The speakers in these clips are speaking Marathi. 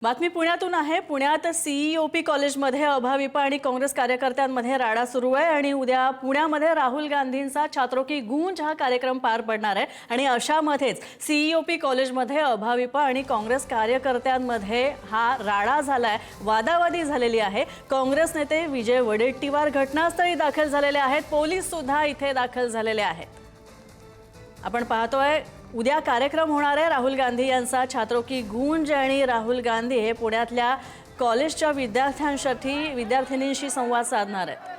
बातमी पुण्यातून आहे। पुण्यात सीईओपी कॉलेजमध्ये अभाविपा आणि काँग्रेस कार्यकर्त्यांमध्ये राडा सुरू आहे आणि उद्या पुण्यामध्ये राहुल गांधींचा छात्रों की गूंज हा कार्यक्रम पार पडणार आहे आणि अशामध्येच सीईओपी कॉलेजमध्ये अभाविपा आणि काँग्रेस कार्यकर्त्यांमध्ये हा राडा झालाय, वादावादी झालेली आहे। काँग्रेस नेते विजय वडेट्टीवार घटनास्थळी दाखल झालेले आहेत, पोलीस सुद्धा इथे दाखल झालेले आहेत। आपण पाहतोय उद्या कार्यक्रम होणार आहे राहुल गांधी यांचा छात्रों की गूंज आणि राहुल गांधी हे पुण्यातल्या कॉलेजच्या विद्यार्थ्यांशी संवाद साधणार आहेत।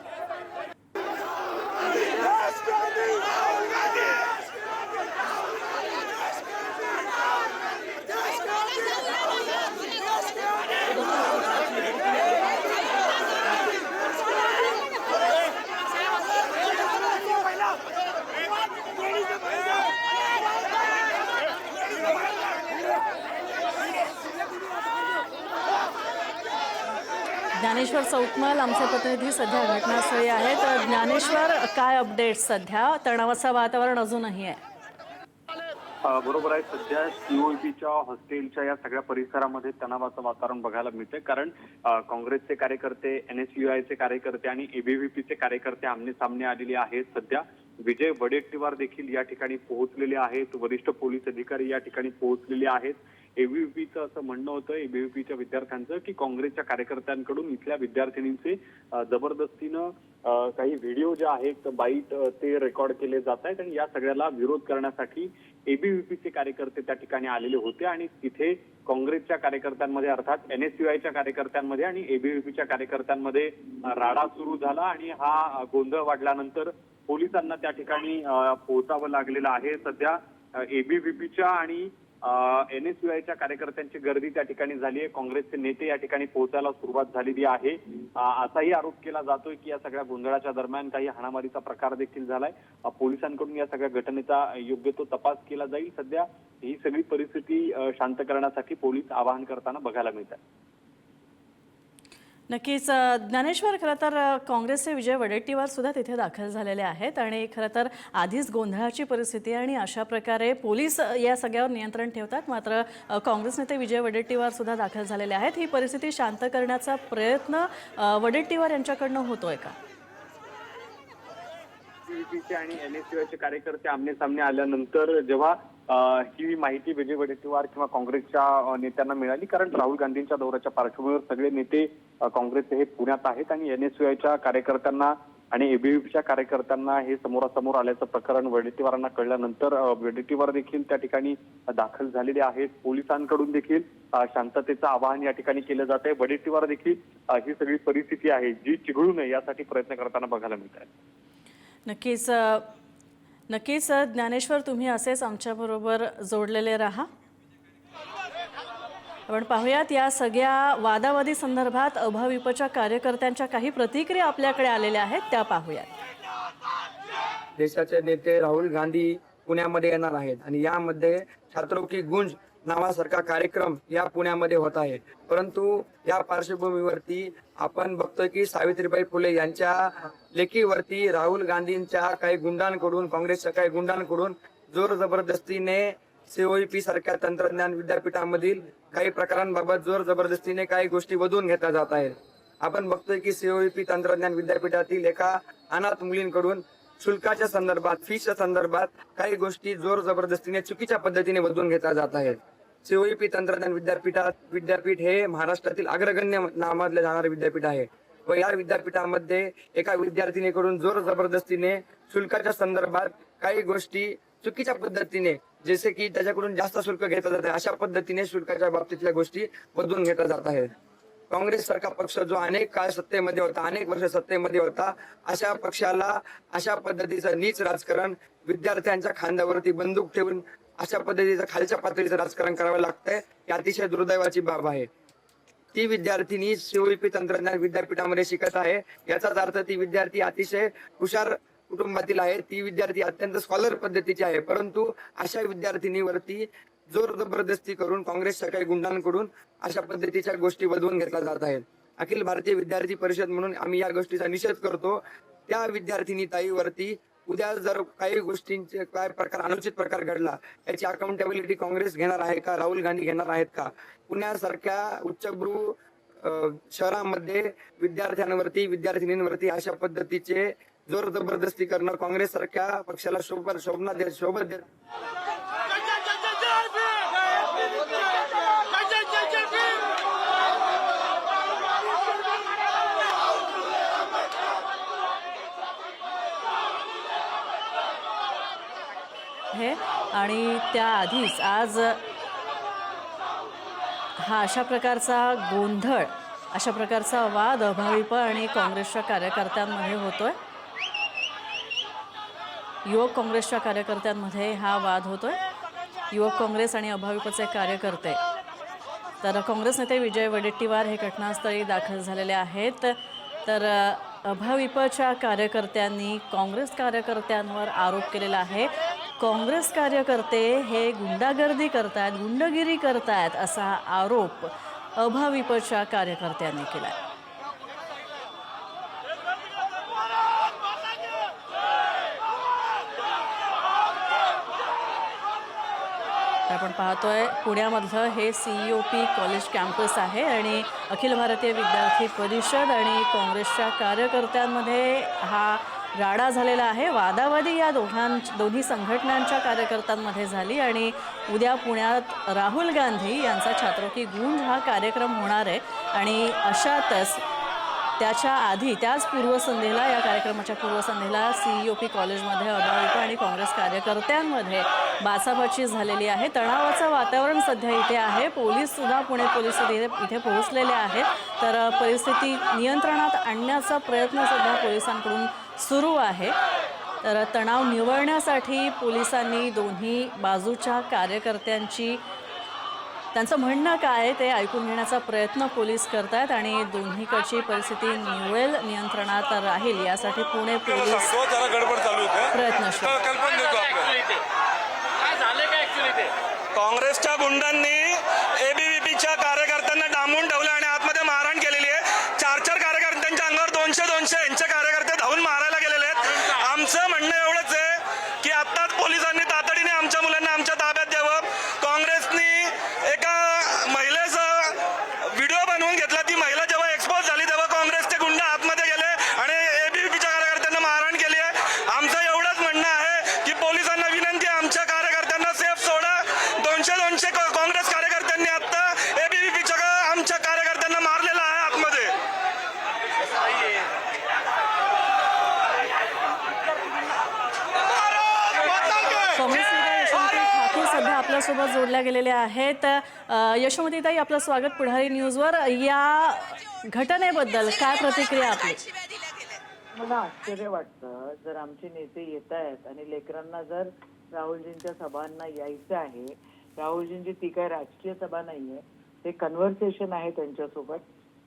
ज्ञानेश्वर सौतमल आमचे प्रतिनिधी सध्या घटनास्थळी आहेत। ज्ञानेश्वर, काय अपडेट? सध्या तणावाचं वातावरण अजूनही आहे। बरोबर आहे। सध्या सीओईपीच्या हॉस्टेलच्या या सगळ्या परिसरामध्ये तणावाचं वातावरण बघायला मिळतंय, कारण काँग्रेसचे कार्यकर्ते, एनएसयूआयचे कार्यकर्ते आणि एबीव्हीपीचे कार्यकर्ते आमने सामने आलेले आहेत। सध्या विजय वडेट्टीवार देखील या ठिकाणी पोहोचलेले आहेत, वरिष्ठ पोलीस अधिकारी या ठिकाणी पोहोचलेले आहेत। एबीव्हीपीचं असं म्हणणं होतं, एबीव्हीपीच्या विद्यार्थ्यांचं, की काँग्रेसच्या कार्यकर्त्यांकडून इथल्या विद्यार्थिनींचे जबरदस्तीनं काही व्हिडिओ जे आहेत बाईट ते रेकॉर्ड केले जात आहेत आणि या सगळ्याला विरोध करण्यासाठी एबीव्हीपीचे कार्यकर्ते त्या ठिकाणी आलेले होते आणि तिथे काँग्रेसच्या कार्यकर्त्यांमध्ये अर्थात एनएसयूआयच्या कार्यकर्त्यांमध्ये आणि एबीव्हीपीच्या कार्यकर्त्यांमध्ये राडा सुरू झाला आणि हा गोंधळ वाढल्यानंतर पोलिसांना त्या ठिकाणी पोहोचावं लागलेलं आहे। सध्या एबीव्हीपीच्या आणि एनएसयूआयच्या कार्यकर्त्यांची गर्दी त्या ठिकाणी झाली आहे। काँग्रेसचे नेते या ठिकाणी पोहोचायला सुरुवात झालेली आहे। असाही आरोप केला जातोय की या सगळ्या गोंधळाच्या दरम्यान काही हाणामारीचा प्रकार देखील झालाय। पोलिसांकडून या सगळ्या घटनेचा योग्य तो तपास केला जाईल। सध्या ही सगळी परिस्थिती शांत करण्यासाठी पोलीस आवाहन करताना बघायला मिळत आहे। नक्कीच ज्ञानेश्वर, खरं तर काँग्रेसचे विजय वडेट्टीवार सुद्धा तिथे दाखल झालेले आहेत आणि खरं तर आधीच गोंधळाची परिस्थिती आणि अशा प्रकारे पोलीस या सगळ्यावर नियंत्रण ठेवतात, मात्र काँग्रेस नेते विजय वडेट्टीवार सुद्धा दाखल झालेले आहेत। ही परिस्थिती शांत करण्याचा प्रयत्न वडेट्टीवार यांच्याकडनं होतोय का? एबीव्हीपीचे आणि एनएसयूआयचे कार्यकर्ते आमने सामने आल्यानंतर जेव्हा ही माहिती विजय वडेट्टीवार किंवा काँग्रेसच्या नेत्यांना मिळाली, कारण राहुल गांधींच्या दौऱ्याच्या पार्श्वभूमीवर सगळे नेते काँग्रेसचे हे पुण्यात आहेत आणि एनएसयूआयच्या कार्यकर्त्यांना आणि एबीव्हीपीच्या कार्यकर्त्यांना हे समोरासमोर आल्याचं प्रकरण वडेट्टीवारांना कळल्यानंतर वडेट्टीवार देखील त्या ठिकाणी दाखल झालेले आहेत। पोलिसांकडून देखील शांततेचं आवाहन या ठिकाणी केलं जात आहे। वडेट्टीवार देखील ही सगळी परिस्थिती आहे जी चिघळू नये यासाठी प्रयत्न करताना बघायला मिळत आहे। नक्कीच ज्ञानेश्वर, तुम्ही असेच आमच्याबरोबर जोडलेले राहा। आपण पाहूयात या सगळ्या वादावादी संदर्भात अभाविपच्या कार्यकर्त्यांच्या काही प्रतिक्रिया आपल्याकडे आलेल्या आहेत, त्या पाहूयात। देशाचे नेते राहुल गांधी पुण्यामध्ये येणार आहेत आणि यामध्ये छात्रों की गूंज नावासारखा कार्यक्रम या पुण्यामध्ये होत आहे। परंतु या पार्श्वभूमीवरती आपण बघतोय की सावित्रीबाई फुले यांच्या लेखीवरती राहुल गांधींच्या काही गुंडांकडून, काँग्रेसच्या काही गुंडांकडून जोर जबरदस्तीने सीओईपी सारख्या तंत्रज्ञान विद्यापीठामधील काही प्रकारांबाबत जोर जबरदस्तीने काही गोष्टी वधवून घेतल्या जात आहेत। आपण बघतोय की सीओईपी तंत्रज्ञान विद्यापीठातील एका अनाथ मुलींकडून शुल्काच्या संदर्भात, फीच्या संदर्भात काही गोष्टी जोर जबरदस्तीने चुकीच्या पद्धतीने वधवून घेतल्या जात आहेत। सीओईपी तंत्रज्ञान विद्यापीठ हे महाराष्ट्रातील अग्रगण्य नावाजले जाणारे विद्यापीठ आहे व या विद्यापीठामध्ये एका विद्यार्थिनीकडून जोर जबरदस्तीने शुल्काच्या संदर्भात काही गोष्टी चुकीच्या पद्धतीने, जसे की त्याच्याकडून जास्त शुल्क घेतलं जात आहे, अशा पद्धतीने शुल्काच्या बाबतीतल्या गोष्टी वधवून घेतल्या जात आहेत। काँग्रेस सारखा पक्ष जो अनेक काळ सत्तेमध्ये होता, अनेक वर्ष सत्तेमध्ये होता, अशा पक्षाला अशा पद्धतीचं नीच राजकारण, विद्यार्थ्यांच्या खांद्यावरती बंदूक ठेवून अशा पद्धतीचं खालच्या पातळीचं राजकारण करावं लागतंय, ही अतिशय दुर्दैवाची बाब आहे। ती विद्यार्थिनी सीओईपी तंत्रज्ञान विद्यापीठामध्ये शिकत आहे, याचाच अर्थ ती विद्यार्थी अतिशय हुशार कुटुंबातील आहे, ती विद्यार्थी अत्यंत स्कॉलर पद्धतीची आहे। परंतु अशा विद्यार्थिनीवरती जोर जबरदस्ती करून काँग्रेसच्या काही गुंडांकडून अशा पद्धतीच्या गोष्टी वधवून घेतल्या जात आहेत। अखिल भारतीय विद्यार्थी परिषद म्हणून आम्ही या गोष्टीचा निषेध करतो। त्या विद्यार्थिनी ताईवरती उद्या जर काही गोष्टींचे काय प्रकार अनुचित प्रकार घडला याची अकाउंटेबिलिटी काँग्रेस घेणार आहे का, राहुल गांधी घेणार आहेत का? पुण्यासारख्या उच्चभ्रू शहरामध्ये विद्यार्थ्यांवरती विद्यार्थिनींवरती अशा पद्धतीचे जोर जबरदस्ती करणं काँग्रेस सारख्या पक्षाला शोभत देत हे आणि त्याआधीच आज हा अशा प्रकारचा गोंधळ, अशा प्रकारचा वाद अभाविप आणि काँग्रेसच्या कार्यकर्त्यांमध्ये होतोय. युवक काँग्रेसच्या कार्यकर्त्यांमध्ये हा वाद होतोय. युवक काँग्रेस आणि अभाविपचे कार्यकर्ते, तर काँग्रेस नेते विजय वडेट्टीवार हे घटनास्थळी दाखल झालेले आहेत. तर अभाविपच्या कार्यकर्त्यांनी काँग्रेस कार्यकर्त्यांवर आरोप केलेला आहे. काँग्रेस कार्यकर्ते हे गुंडागर्दी करतायत, गुंडगिरी करतायत असा आरोप अभाविपच्या कार्यकर्त्यांनी केलाय. आपण पाहतोय पुण्यामधलं हे CEOP कॉलेज कॅम्पस आहे आणि अखिल भारतीय विद्यार्थी परिषद आणि काँग्रेसच्या कार्यकर्त्यांमध्ये हा राडा झालेला आहे. वादावादी या दोन्ही संघटनांच्या कार्यकर्त्यांमध्ये झाली आणि उद्या पुण्यात राहुल गांधी यांचा छात्रों गूंज हा कार्यक्रम होणार आहे आणि अशातच त्याच्या आधी त्याच पूर्वसंध्येला, या कार्यक्रमाच्या पूर्वसंध्येला CEOP कॉलेजमध्ये अभाविप आणि काँग्रेस कार्यकर्त्यांमध्ये बाचाबाची झालेली आहे. तणावाचं वातावरण सध्या इथे आहे. पोलीस सुद्धा, पुणे पोलीस इथे पोहोचलेले आहेत. तर परिस्थिती नियंत्रणात आणण्याचा प्रयत्न सध्या पोलिसांकडून सुरू आहे. तर तणाव निवळण्यासाठी पोलिसांनी दोन्ही बाजूच्या कार्यकर्त्यांची त्यांचं म्हणणं काय ते ऐकून घेण्याचा प्रयत्न पोलीस करतायत आणि दोन्हीकडची परिस्थिती नियंत्रणात राहील यासाठी पुणे पोलीस प्रयत्नशील. काँग्रेसच्या गुंडांनी ABVPच्या कार्यकर्त्यांना डांबून ठेवले आणि आतमध्ये मारहाण केलेली आहे. 4 कार्यकर्त्यांच्या अंगावर 200 यांचे कार्यकर्ते धावून मारायला गेलेले आहेत. आमचं म्हणणं एवढंच आहे की आत्ताच पोलिसांनी तातडीने आमच्या मुलांना आमच्या ताब्यात द्यावं. काँग्रेसनी एका महिलेचा व्हिडिओ बनवून घेतला. ती महिला जेव्हा एक्सपोज झाली तेव्हा काँग्रेसचे गुंड आतमध्ये गेले आणि ABVPच्या कार्यकर्त्यांना मारहाण केली आहे. आमचं एवढंच म्हणणं आहे की पोलिसांना विनंती आहे, आमच्या कार्यकर्त्यांना सेफ सोडा. 200 काँग्रेस कार्यकर्त्यांनी आता ABVPच्या आमच्या कार्यकर्त्यांना मारलेलं आहे आतमध्ये. काँग्रेस नेते यशोमती ठाकूर सध्या आपल्यासोबत जोडल्या गेलेल्या आहेत. यशोमतीताई, आपलं स्वागत पुढारी न्यूजवर. या घटनेबद्दल काय प्रतिक्रिया आपली? मला आश्चर्य वाटतं, जर आमचे नेते येत आहेत आणि लेकरांना जर राहुलजींच्या सभांना यायचं आहे, राहुलजींची ती काय राजकीय सभा नाहीये, ते कन्व्हर्सेशन आहे त्यांच्यासोबत.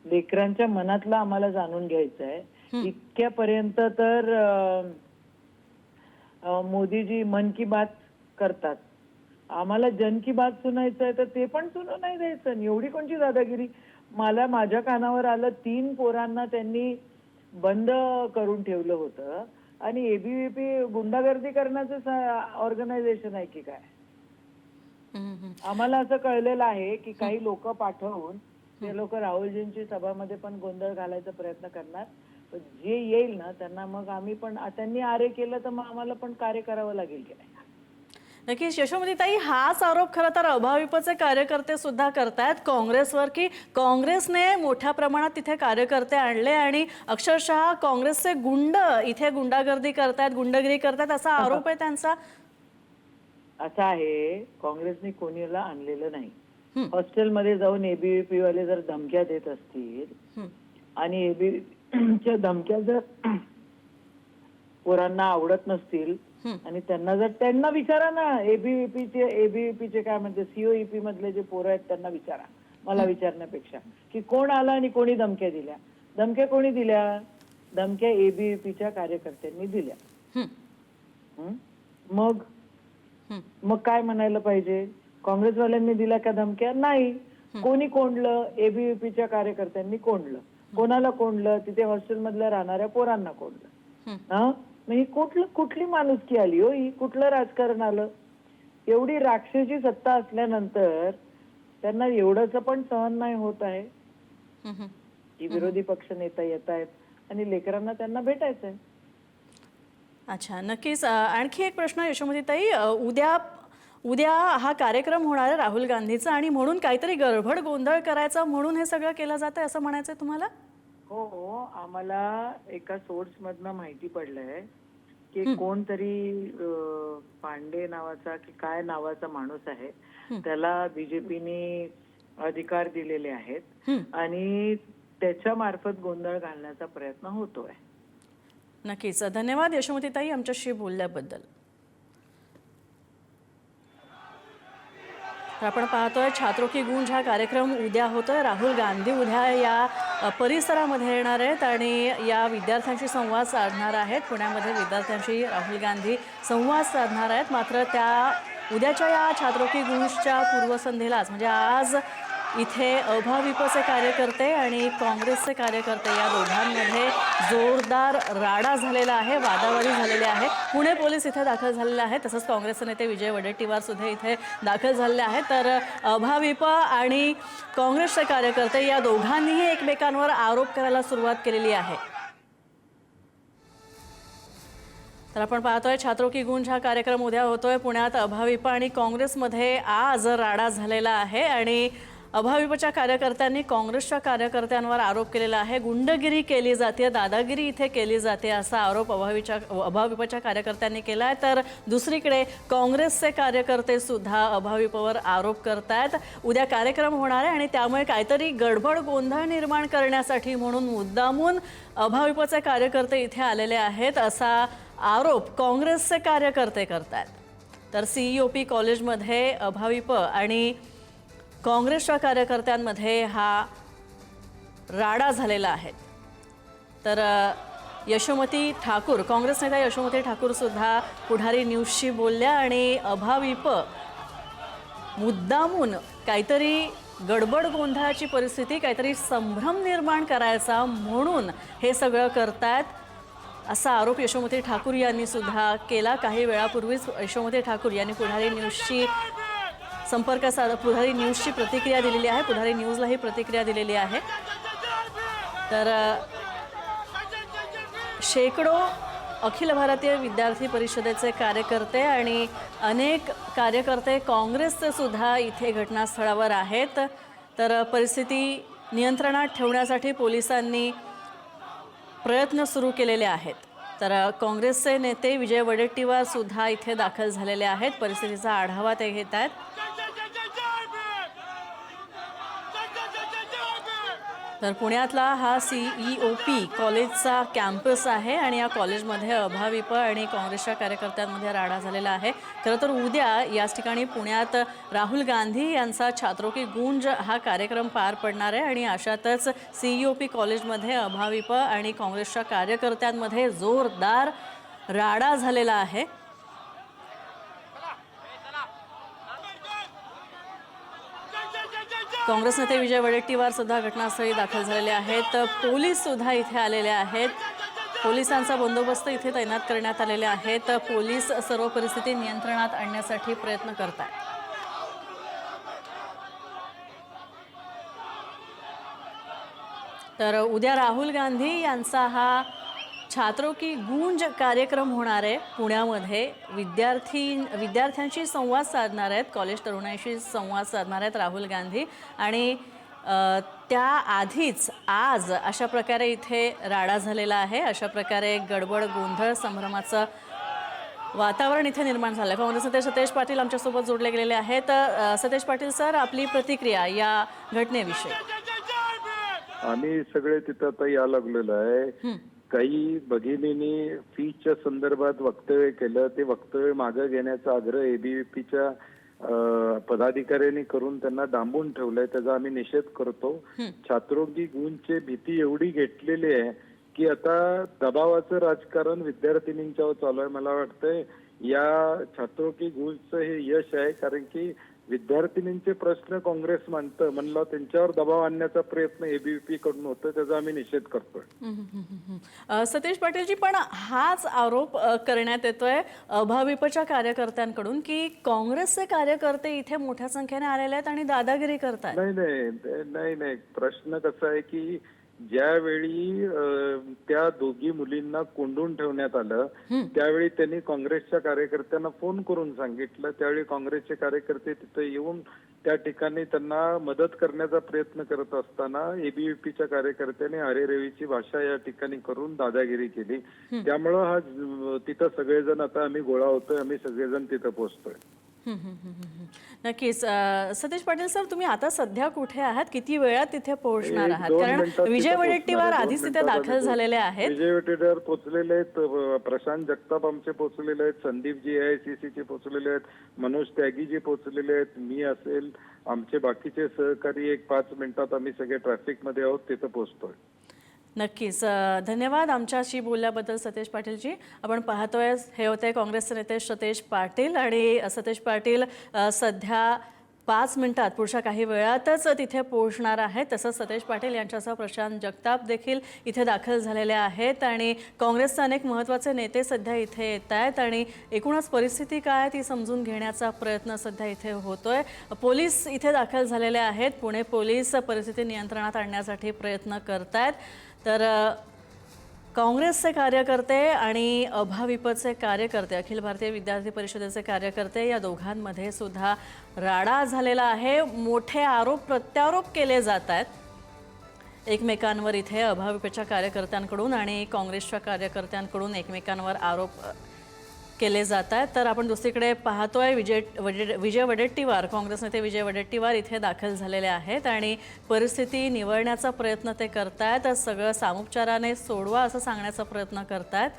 लेकरांच्या मनातलं आम्हाला जाणून घ्यायचं आहे. इतक्यापर्यंत तर मोदीजी मन की बात करतात, आम्हाला जन की बात सुनायचं आहे तर ते पण सुनू नाही द्यायचं. एवढी कोणची दादागिरी? मला माझ्या कानावर आलं, 3 पोरांना त्यांनी बंद करून ठेवलं होतं आणि ABVP गुंडागर्दी करण्याचं ऑर्गनायझेशन आहे की काय? आम्हाला असं कळलेलं आहे की काही लोक पाठवून ते लोक राहुलजींची सभामध्ये पण गोंधळ घालायचा प्रयत्न करणार. जे येईल ना त्यांना मग आम्ही पण, त्यांनी आरे केलं तर मग आम्हाला पण कार्य करावं लागेल की नाही? नक्कीच यशोमतीताई, हाच आरोप खरं तर अभाविपचे कार्यकर्ते सुद्धा करतायत काँग्रेसवर की काँग्रेसने मोठ्या प्रमाणात तिथे कार्यकर्ते आणले आणि अक्षरशः काँग्रेसचे गुंड इथे गुंडागर्दी करतायत, गुंडगिरी करतायत असा आरोप आहे त्यांचा. असं आहे, काँग्रेसने कोणीला आणलेलं नाही. हॉस्टेलमध्ये जाऊन ABVP वाले जर धमक्या देत असतील आणि ABVPच्या धमक्या जर पोरांना आवडत नसतील आणि त्यांना विचारा ना, ABVPचे काय म्हणते COEP मधले जे पोरं आहेत त्यांना विचारा, मला विचारण्यापेक्षा, की कोण आला आणि कोणी धमक्या दिल्या. धमक्या कोणी दिल्या? धमक्या ABVPच्या कार्यकर्त्यांनी दिल्या. मग काय म्हणायला पाहिजे? काँग्रेसवाल्यांनी दिल्या का धमक्या? नाही. कोणी कोंडलं? ABVPच्या कार्यकर्त्यांनी कोंडलं. कोणाला कोंडलं? तिथे हॉस्टेल मधल्या राहणाऱ्या पोरांना कोंडलं. मग ही कुठली माणुसकी आली हो, ही कुठलं राजकारण आलं? एवढी राक्षसी सत्ता असल्यानंतर त्यांना एवढंच पण सहन नाही होत आहे की विरोधी पक्ष नेता येत आहेत आणि लेकरांना त्यांना भेटायचंय. अच्छा, नक्कीच. आणखी एक प्रश्न यशोमतीताई, उद्या हा कार्यक्रम होणार आहे राहुल गांधीचा आणि म्हणून काहीतरी गडबड गोंधळ करायचा म्हणून हे सगळं केलं जात आहे असं म्हणायचंय तुम्हाला? हो, आम्हाला एका सोर्स मधनं माहिती पडलंय की कोणतरी पांडे नावाचा की काय नावाचा माणूस आहे, त्याला बीजेपीने अधिकार दिलेले आहेत आणि त्याच्या मार्फत गोंधळ घालण्याचा प्रयत्न होतोय. नक्कीच. धन्यवाद यशोमतीताई आमच्याशी बोलल्याबद्दल. तर आपण पाहतोय छात्रों की गूंज हा कार्यक्रम उद्या होतोय. राहुल गांधी उद्या या परिसरामध्ये येणार आहेत आणि या विद्यार्थ्यांशी संवाद साधणार आहेत. पुण्यामध्ये विद्यार्थ्यांशी राहुल गांधी संवाद साधणार आहेत. मात्र त्या उद्याच्या या छात्रों की गूंजच्या पूर्वसंध्येलाच म्हणजे आज इथे अभाविपचे कार्यकर्ते आणि काँग्रेसचे कार्यकर्ते या दोघांमध्ये जोरदार राडा झालेला आहे, वादावादी झालेली आहे. पुणे पोलीस इथे दाखल झालेले आहेत. तसंच काँग्रेसचे नेते विजय वडेट्टीवार सुद्धा इथे दाखल झालेले आहेत. तर अभाविप आणि काँग्रेसचे कार्यकर्ते या दोघांनीही एकमेकांवर आरोप करायला सुरुवात केलेली आहे. तर आपण पाहतोय छात्रों की गूंज हा कार्यक्रम उद्या होतोय पुण्यात. अभाविप आणि काँग्रेसमध्ये आज राडा झालेला आहे आणि अभाविपच्या कार्यकर्त्यांनी काँग्रेसच्या कार्यकर्त्यांवर आरोप केलेला आहे. गुंडगिरी केली जाते, दादागिरी इथे केली जाते असा आरोप अभाविपच्या कार्यकर्त्यांनी केला आहे. तर दुसरीकडे काँग्रेसचे कार्यकर्ते सुद्धा अभाविपवर आरोप करतायत. उद्या कार्यक्रम होणार आहे आणि त्यामुळे काहीतरी गडबड गोंधळ निर्माण करण्यासाठी म्हणून मुद्दामून अभाविपचे कार्यकर्ते इथे आलेले आहेत असा आरोप काँग्रेसचे कार्यकर्ते करतायत. तर CEOP कॉलेजमध्ये अभाविप आणि काँग्रेसच्या कार्यकर्त्यांमध्ये हा राडा झालेला आहे. तर यशोमती ठाकूर, काँग्रेस नेत्या यशोमती ठाकूर सुद्धा पुढारी न्यूजशी बोलल्या आणि अभाविप मुद्दामून काहीतरी गडबड गोंधळाची परिस्थिती, काहीतरी संभ्रम निर्माण करायचा म्हणून हे सगळं करतायत असा आरोप यशोमती ठाकूर यांनी सुद्धा केला. काही वेळापूर्वीच यशोमती ठाकूर यांनी पुढारी न्यूजशी पुढारी न्यूजची प्रतिक्रिया दिलेली आहे. पुढारी न्यूजलाही प्रतिक्रिया दिलेली आहे. तर शेकडो अखिल भारतीय विद्यार्थी परिषदेचे कार्यकर्ते आणि अनेक कार्यकर्ते काँग्रेसचे सुद्धा इथे घटनास्थळावर आहेत. तर परिस्थिती नियंत्रणात ठेवण्यासाठी पोलिसांनी प्रयत्न सुरू केलेले आहेत. तर काँग्रेसचे नेते विजय वडेट्टीवार सुद्धा इथे दाखल झालेले आहेत. परिस्थितीचा आढावा ते घेत आहेत. तर पुण्यातला हा CEOP कॉलेजचा कॅम्पस आहे आणि या कॉलेजमध्ये अभाविप आणि काँग्रेसच्या कार्यकर्त्यांमध्ये राडा झालेला आहे. खरं तर उद्या याच ठिकाणी पुण्यात राहुल गांधी यांचा छात्रों की गूंज हा कार्यक्रम पार पडणार आहे आणि अशातच CEOP कॉलेजमध्ये अभाविप आणि काँग्रेसच्या कार्यकर्त्यांमध्ये जोरदार राडा झालेला आहे. काँग्रेस नेते विजय वडेट्टीवार सुद्धा घटनास्थळी दाखल झालेले आहेत. पोलीस सुद्धा इथे आलेले आहेत. पोलिसांचा बंदोबस्त इथे तैनात करण्यात आलेले आहेत. पोलीस सर्व परिस्थिती नियंत्रणात आणण्यासाठी प्रयत्न करत आहेत. तर उद्या राहुल गांधी यांचा हा छात्रों की गूंज कार्यक्रम होणार आहे पुण्यामध्ये. विद्यार्थ्यांशी संवाद साधणार आहेत, कॉलेज तरुणांशी संवाद साधणार आहेत राहुल गांधी आणि त्याआधीच आज अशा प्रकारे इथे राडा झालेला आहे. अशा प्रकारे गडबड गोंधळ संभ्रमाचं वातावरण इथे निर्माण झालं आहे. काँग्रेस नेते सतेज पाटील आमच्यासोबत जोडले गेलेले आहेत. सतेज पाटील सर, आपली प्रतिक्रिया या घटनेविषयी. आम्ही सगळे तिथं आता या लागलेलो आहे. काही भगिनींनी फीच्या संदर्भात वक्तव्य केलं. ते वक्तव्य मागे घेण्याचा आग्रह ABVPच्या पदाधिकाऱ्यांनी करून त्यांना डांबून ठेवलंय. त्याचा आम्ही निषेध करतो. छात्रों की गूंजची भीती एवढी घेतलेली आहे की आता दबावाचं राजकारण विद्यार्थिनींच्यावर चालू आहे. मला वाटतंय या छात्रों की गूंजचं हे यश आहे, कारण की विद्यार्थिनींचे प्रश्न काँग्रेस मांडतं म्हणलं, त्यांच्यावर दबाव आणण्याचा प्रयत्न एबीव्हीपी कडून होतो, त्याचा आम्ही निषेध करतोय. सतीश पाटीलजी, पण हाच आरोप करण्यात येतोय भाविपच्या कार्यकर्त्यांकडून की काँग्रेसचे कार्यकर्ते इथे मोठ्या संख्येने आलेले आहेत आणि दादागिरी करतायत. नाही, प्रश्न कसा आहे की ज्यावेळी त्या दोघी मुलींना कोंडून ठेवण्यात आलं त्यावेळी त्यांनी काँग्रेसच्या कार्यकर्त्यांना फोन करून सांगितलं. त्यावेळी काँग्रेसचे कार्यकर्ते तिथे येऊन त्या ठिकाणी त्यांना मदत करण्याचा प्रयत्न करत असताना एबीव्हीपीच्या कार्यकर्त्यांनी अरेरेवीची भाषा या ठिकाणी करून दादागिरी केली. त्यामुळं हा तिथं सगळेजण आता आम्ही गोळा होतोय, आम्ही सगळेजण तिथं पोहोचतोय. नक्कीच. सतीश पाटील सर, तुम्ही आता सध्या कुठे आहात, किती वेळात तिथे पोहोचणार आहात? 2 कारण मिनिटात विजय तिथं वडेट्टीवार पोहोचणार आहे. आधीच 2 तिथे मिनिटात दाखल झालेले आहेत. विजय वडेट्टीवार पोहोचलेले आहेत, प्रशांत जगताप आमचे पोहोचलेले आहेत, संदीपजी AICC चे पोहोचलेले आहेत, मनोज त्यागीजी पोहोचलेले आहेत, मी असेल, आमचे बाकीचे सहकारी 1-5 मिनिटात आम्ही सगळे ट्रॅफिक मध्ये आहोत, तिथं पोहोचतोय. नक्कीच. धन्यवाद आमच्याशी बोलल्याबद्दल सतीश पाटीलजी. आपण पाहतोय हे होते काँग्रेसचे नेते सतीश पाटील, आणि सतीश पाटील सध्या 5 मिनिटात पुढच्या काही वेळातच तिथे पोहोचणार आहेत. तसंच सतीश पाटील यांच्यासह प्रशांत जगताप देखील इथे दाखल झालेले आहेत आणि काँग्रेसचे अनेक महत्त्वाचे नेते सध्या इथे येत आहेत आणि एकूणच परिस्थिती काय ती समजून घेण्याचा प्रयत्न सध्या इथे होतोय. पोलीस इथे दाखल झालेले आहेत. पुणे पोलीस परिस्थिती नियंत्रणात आणण्यासाठी प्रयत्न करत आहेत. तर काँग्रेसचे कार्यकर्ते आणि अभाविपचे कार्यकर्ते, अखिल भारतीय विद्यार्थी परिषदेचे कार्यकर्ते, या दोघांमध्ये सुद्धा राडा झालेला आहे. मोठे आरोप प्रत्यारोप केले जात आहेत एकमेकांवर इथे अभाविपच्या कार्यकर्त्यांकडून आणि काँग्रेसच्या कार्यकर्त्यांकडून एकमेकांवर आरोप केले जात आहेत. तर आपण दुसरीकडे पाहतोय विजय वडेट्टीवार, काँग्रेस नेते विजय वडेट्टीवार इथे दाखल झालेले आहेत आणि परिस्थिती निवळण्याचा प्रयत्न ते करतायत. सगळं सामोपचाराने सोडवा असं सांगण्याचा प्रयत्न करतायत.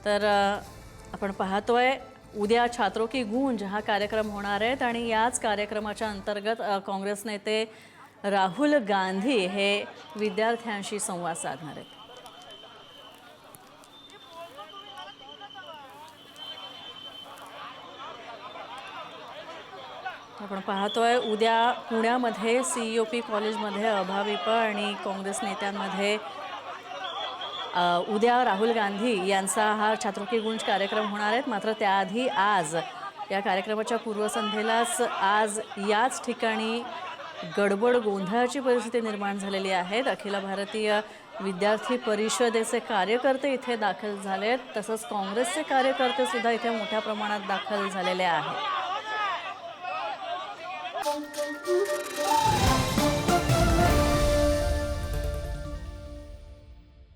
तर आपण पाहतोय उद्या छात्रों की गूंज हा कार्यक्रम होणार आहेत आणि याच कार्यक्रमाच्या अंतर्गत काँग्रेस नेते राहुल गांधी हे विद्यार्थ्यांशी संवाद साधणार आहेत. आपण पाहतोय उद्या पुण्यामध्ये CEOP कॉलेजमध्ये अभाविप आणि काँग्रेस नेत्यांमध्ये उद्या राहुल गांधी यांचा हा छात्रों की गूंज कार्यक्रम होणार आहेत. मात्र त्याआधी आज या कार्यक्रमाच्या पूर्वसंध्येलाच आज याच ठिकाणी गडबड गोंधळाची परिस्थिती निर्माण झालेली आहे. अखिल भारतीय विद्यार्थी परिषदेचे कार्यकर्ते इथे दाखल झालेत. तसंच काँग्रेसचे कार्यकर्ते सुद्धा इथे मोठ्या प्रमाणात दाखल झालेले आहेत.